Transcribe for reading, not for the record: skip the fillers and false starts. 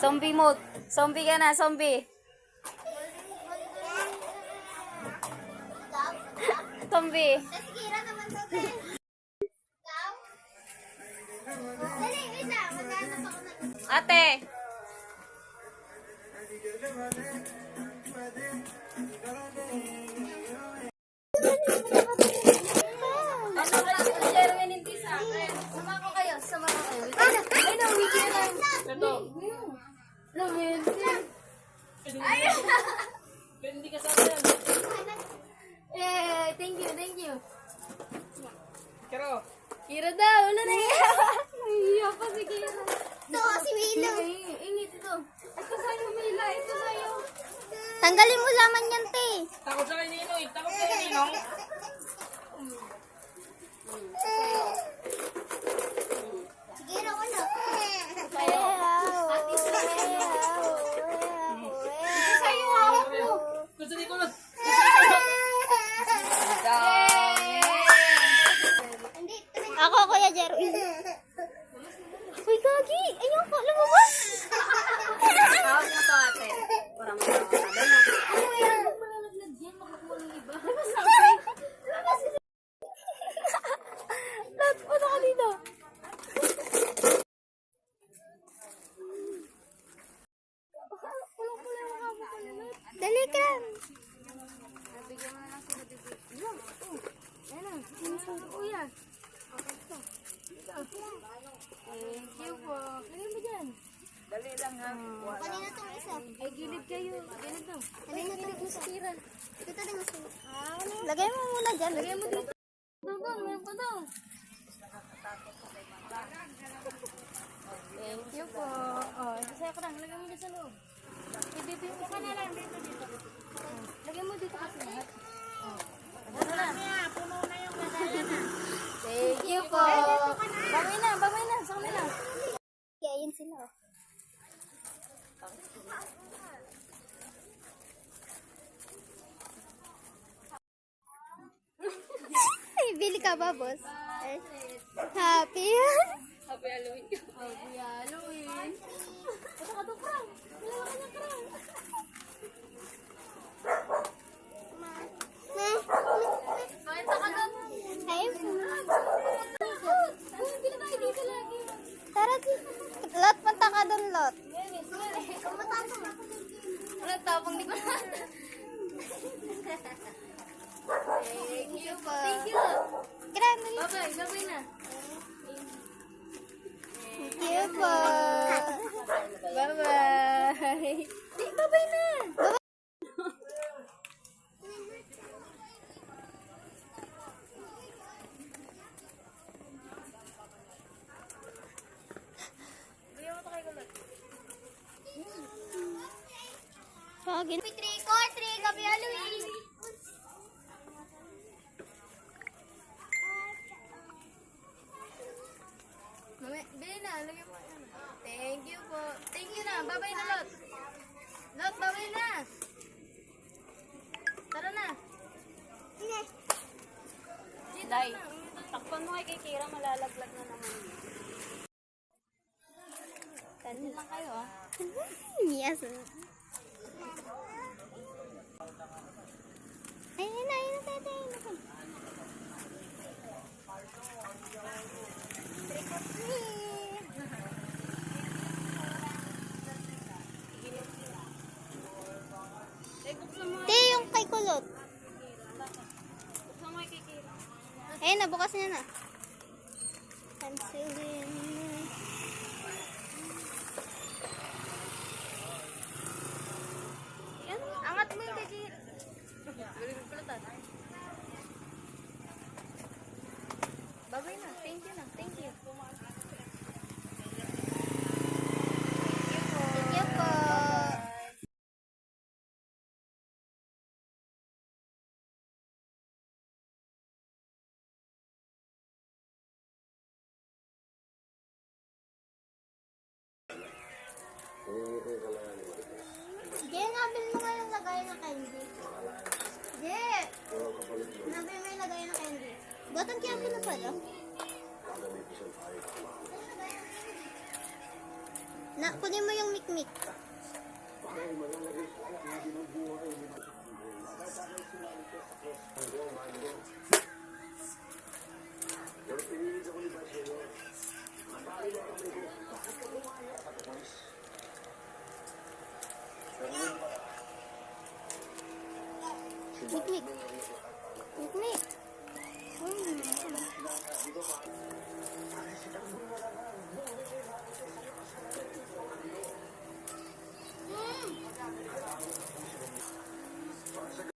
Zombie mode. Zombie ka na, zombie. Zombie. Ate. Ano ba yung Jerwin hindi sa akin? Sama ko kayo. Ay, nawiki na lang. Ito. Ay! Hindi ka sa akin. Eh, thank you. Kira daw, wala na iya. Iya pa si Kira. Ito, si Milo. Ingit ito. Ito sa'yo, Mila. Ito sa'yo. Tanggalin mo laman yan, te. Takot sa Ninong. Takot sa Ninong. Sige, raw na. Sa'yo, hawak mo. Gusto ni Kulot. Ako, Kuya Jerwin. Uy, Gagi. Ayun ko, lumabas. Hawak mo to, ate. Parang makakalaban na. Ano yan? Huwag malalaglag yan. Makakuha ng iba. Labas. Lahat po na kanina. Dali ka. Nabigyan mo na lang sila bibig. Yan, ito. Yan na. Sinusun ko yan. Okay, ito. Thank you po. Lagay mo dyan. Dali lang ha. Kanina itong isa. Ay, gilid kayo. Gilid daw. Kanina itong isa. Dito din gusto. Lagay mo muna dyan. Lagay mo dito. Dugong, meron pa daw. Thank you po. Oh, ito sa'yo ko lang. Lagay mo dito sa loob. Dito yung isa na lang. Dito. Lagay mo dito kasi lahat. Oh. Ano na? Puno na yung lagayan na. Thank you po. Bangay na. Sa kanila. Kaya yun sila. Ay, bili ka ba, boss? Happy. Happy Halloween. Happy Halloween. Ito ka to, Frank. Dalawa ka niya, Frank. Bakit ka doon? Ay, Hindi na tayo dito lagi. tara, Lot, punta ka doon, Lot. Wala, tapang di ko na. Thank you po. Thank you. Grabe. Bye-bye na. Thank you po. Bye-bye. Bye-bye na. Pagin. Trick or treat, Happy Halloween. Bili na. Lagyan mo. Thank you po. Thank you na. Bye-bye na, Lot. Lot, bye-bye na. Tara na. Day, takpan mo kay Kira, malalaglag na naman. Kanin Lang kayo, ah. Yes. Ayun na, tayo. Te, yung kay Kulot. Buksan mo kay Kira. Ayun na, bukas niya na. Cancelin. Angat mo yung kay Galing mo pala tayo. Bye-bye na. Thank you na. Thank you. Thank you po. Jay, nabil mo nga yung lagay ng candy. Jay! Nabil mo yung lagay ng candy. Button kaya po na pala. Na, kunin mo yung mikmik.